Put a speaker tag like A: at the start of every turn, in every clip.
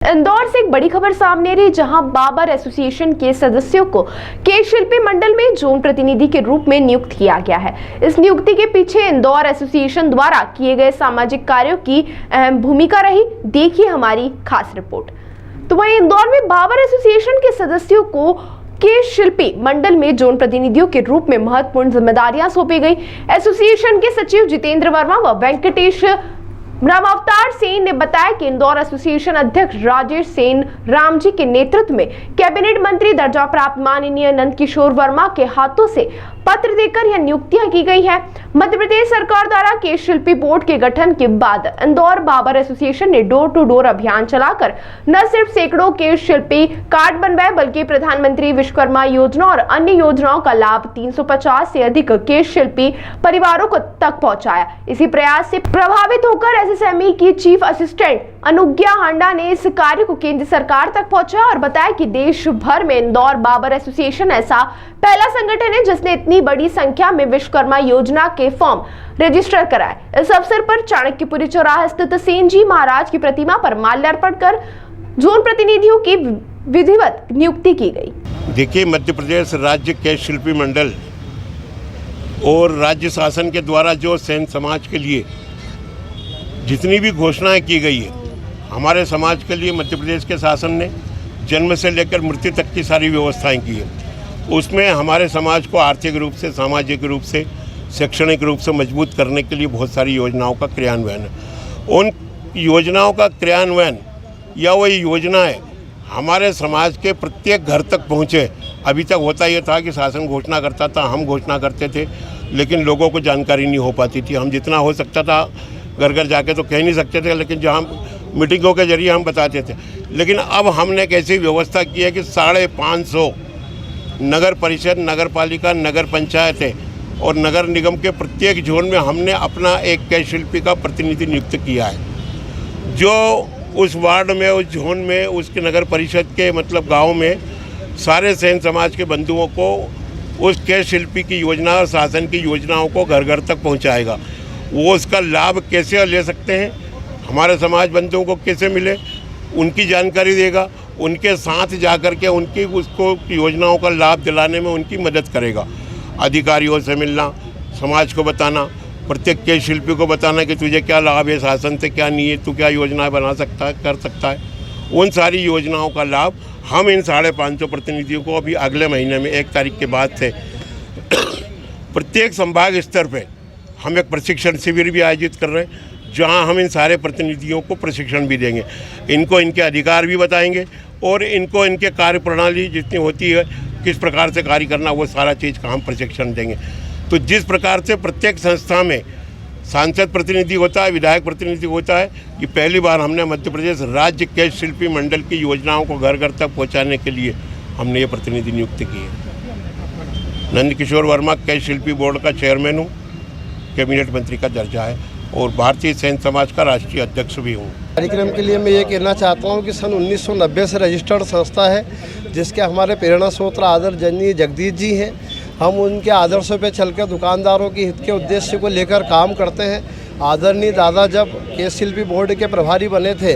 A: इंदौर से एक बड़ी खबर सामने रही, जहां बाबर एसोसिएशन के सदस्यों को के शिल्पी मंडल में जोन प्रतिनिधि के रूप में नियुक्त किया गया है। इस नियुक्ति के पीछे इंदौर एसोसिएशन द्वारा किए गए सामाजिक कार्यों की अहम भूमिका रही। देखिए हमारी खास रिपोर्ट। तो वहीं इंदौर में बाबर एसोसिएशन के सदस्यों को के शिल्पी मंडल में जोन प्रतिनिधियों के रूप में महत्वपूर्ण जिम्मेदारियां सौंपी गई। एसोसिएशन के सचिव जितेंद्र वर्मा व वेंकटेश रामावतार सेन ने बताया कि इंदौर एसोसिएशन अध्यक्ष राजेश सेन राम जी के नेतृत्व में कैबिनेट मंत्री दर्जा प्राप्त माननीय नंद किशोर वर्मा के हाथों से पत्र देकर यह नियुक्तियां की गई है। मध्य प्रदेश सरकार द्वारा के शिल्पी बोर्ड के गठन के बाद इंदौर बाबर एसोसिएशन ने डोर टू डोर अभियान चलाकर न सिर्फ सैकड़ों के शिल्पी कार्ड बनवाए, बल्कि प्रधानमंत्री विश्वकर्मा योजना और अन्य योजनाओं का लाभ 350 से अधिक के शिल्पी परिवारों को तक पहुंचाया। इसी प्रयास से प्रभावित होकर एसएसएमई की चीफ असिस्टेंट अनुज्ञा हांडा ने इस कार्य को केंद्र सरकार तक पहुंचाया और बताया कि देश भर में इंदौर बाबर एसोसिएशन ऐसा पहला संगठन है जिसने इतनी बड़ी संख्या में विश्वकर्मा योजना के फॉर्म रजिस्टर कराए। इस अवसर पर चाणक्यपुरी चौराहा स्थित सेन जी महाराज की प्रतिमा पर माल्यार्पण कर जोन प्रतिनिधियों की विधिवत नियुक्ति की गई।
B: देखिए, मध्य प्रदेश राज्य के शिल्पी मंडल और राज्य शासन के द्वारा जो सेन समाज के लिए जितनी भी घोषणाएं की गई है, हमारे समाज के लिए मध्य प्रदेश के शासन ने जन्म से लेकर मृत्यु तक की सारी व्यवस्थाएं की है। उसमें हमारे समाज को आर्थिक रूप से, सामाजिक रूप से, शैक्षणिक रूप से मजबूत करने के लिए बहुत सारी योजनाओं का क्रियान्वयन है। उन योजनाओं का क्रियान्वयन या वही योजनाएं हमारे समाज के प्रत्येक घर तक पहुँचे। अभी तक होता यह था कि शासन घोषणा करता था, हम घोषणा करते थे, लेकिन लोगों को जानकारी नहीं हो पाती थी। हम जितना हो सकता था घर घर जाके तो कह नहीं सकते थे, लेकिन जहाँ मीटिंगों के जरिए हम बताते थे। लेकिन अब हमने एक ऐसी व्यवस्था की है कि 550 नगर परिषद, नगर पालिका, नगर पंचायतें और नगर निगम के प्रत्येक जोन में हमने अपना एक के शिल्पी का प्रतिनिधि नियुक्त किया है, जो उस वार्ड में, उस जोन में, उसके नगर परिषद के मतलब गाँव में सारे सेन समाज के बंधुओं को उस के शिल्पी की योजना और शासन की योजनाओं को घर घर तक पहुँचाएगा। वो उसका लाभ कैसे ले सकते हैं, हमारे समाज बंधुओं को कैसे मिले, उनकी जानकारी देगा। उनके साथ जाकर के उनकी उसको योजनाओं का लाभ दिलाने में उनकी मदद करेगा। अधिकारियों से मिलना, समाज को बताना, प्रत्येक के शिल्पी को बताना कि तुझे क्या लाभ है शासन से, क्या नहीं है, तू क्या योजनाएं बना सकता है, कर सकता है। उन सारी योजनाओं का लाभ हम इन 550 प्रतिनिधियों को अभी अगले महीने में 1 तारीख के बाद से प्रत्येक संभाग स्तर पर हम एक प्रशिक्षण शिविर भी आयोजित कर रहे हैं, जहां हम इन सारे प्रतिनिधियों को प्रशिक्षण भी देंगे। इनको इनके अधिकार भी बताएंगे और इनको इनके कार्य प्रणाली जितनी होती है, किस प्रकार से कार्य करना, वो सारा चीज़ का हम प्रशिक्षण देंगे। तो जिस प्रकार से प्रत्येक संस्था में सांसद प्रतिनिधि होता है, विधायक प्रतिनिधि होता है, ये पहली बार हमने मध्य प्रदेश राज्य के शिल्पी मंडल की योजनाओं को घर घर तक पहुँचाने के लिए हमने ये प्रतिनिधि नियुक्त किए। नंद किशोर वर्मा के शिल्पी बोर्ड का चेयरमैन हूँ, कैबिनेट मंत्री का दर्जा है और भारतीय सेन समाज का राष्ट्रीय अध्यक्ष भी हूँ।
C: कार्यक्रम के लिए मैं ये कहना चाहता हूँ कि सन 1990 से रजिस्टर्ड संस्था है, जिसके हमारे प्रेरणा स्रोत आदरणीय जगदीश जी हैं। हम उनके आदर्शों पे चलकर दुकानदारों के हित के उद्देश्य को लेकर काम करते हैं। आदरणीय दादा जब केस शिल्पी बोर्ड के प्रभारी बने थे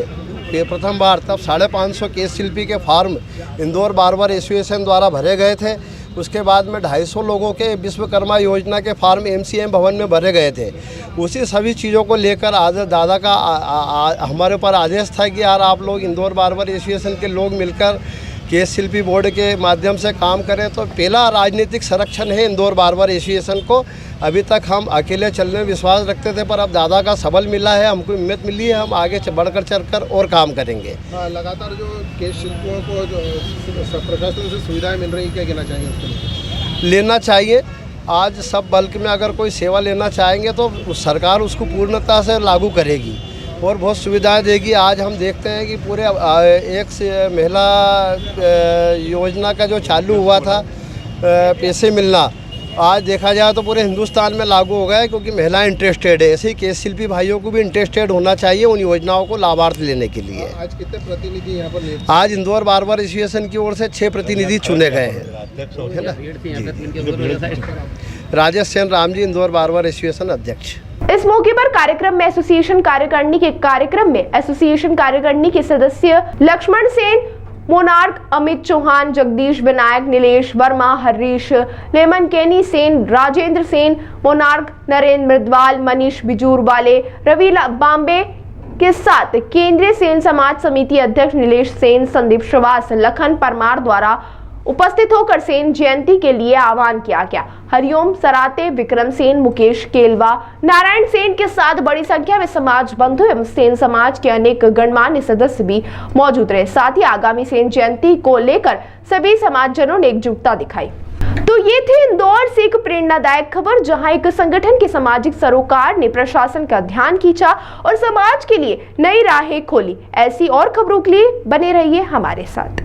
C: प्रथम बार, तब 550 केस शिल्पी के फार्म इंदौर बाबर एसोसिएशन द्वारा भरे गए थे। उसके बाद में 250 लोगों के विश्वकर्मा योजना के फार्म एमसीएम भवन में भरे गए थे। उसी सभी चीज़ों को लेकर आज दादा का हमारे ऊपर आदेश था कि यार आप लोग इंदौर बाबर एसोसिएशन के लोग मिलकर केस शिल्पी बोर्ड के माध्यम से काम करें। तो पहला राजनीतिक संरक्षण है इंदौर बाबर एसोसिएशन को। अभी तक हम अकेले चलने में विश्वास रखते थे, पर अब दादा का सबल मिला है, हमको हिम्मत मिली है, हम आगे बढ़कर चलकर और काम करेंगे।
D: लगातार जो केस शिल्पियों को जो प्रशासन से सुविधाएं मिल रही, क्या कहना चाहिए उसके लिए?
C: लेना चाहिए। आज सब बल्क में अगर कोई सेवा लेना चाहेंगे तो सरकार उसको पूर्णता से लागू करेगी और बहुत सुविधाएं देगी। आज हम देखते हैं कि पूरे एक से महिला योजना का जो चालू हुआ था पैसे मिलना, आज देखा जाए तो पूरे हिंदुस्तान में लागू हो गया है, क्योंकि महिलाएं इंटरेस्टेड है। ऐसे ही केस शिल्पी भाइयों को भी इंटरेस्टेड होना चाहिए उन योजनाओं को लाभार्थ लेने के लिए।
D: आज कितने प्रतिनिधि यहाँ पर?
C: आज इंदौर बाबर एसोसिएशन की ओर से 6 प्रतिनिधि चुने गए हैं, है ना। राजेश सेन राम जी, इंदौर बाबर एसोसिएशन अध्यक्ष।
A: इस मौके पर कार्यक्रम में एसोसिएशन कार्यकारिणी के सदस्य लक्ष्मण सेन, मोनार्क अमित चौहान, जगदीश विनायक, नीलेश वर्मा, हरीश लेमनकेनी सेन, राजेंद्र सेन, मोनार्क नरेंद्र मृदवाल, मनीष बिजूर वाले, रवि बांबे के साथ केंद्रीय सेन समाज समिति अध्यक्ष नीलेश सेन, संदीप श्रीवास, लखन परमार द्वारा उपस्थित होकर सेन जयंती के लिए आह्वान किया गया। हरिओम सराते, विक्रम सेन, मुकेश केलवा, नारायण सेन के साथ बड़ी संख्या में समाज बंधु एवं सेन समाज के अनेक गणमान्य सदस्य भी मौजूद रहे। साथ ही आगामी सेन जयंती को लेकर सभी समाजजनों ने एकजुटता दिखाई। तो ये थी इंदौर से एक प्रेरणादायक खबर, जहां एक संगठन के सामाजिक सरोकार ने प्रशासन का ध्यान खींचा और समाज के लिए नई राहें खोली। ऐसी और खबरों के लिए बने रहिए हमारे साथ।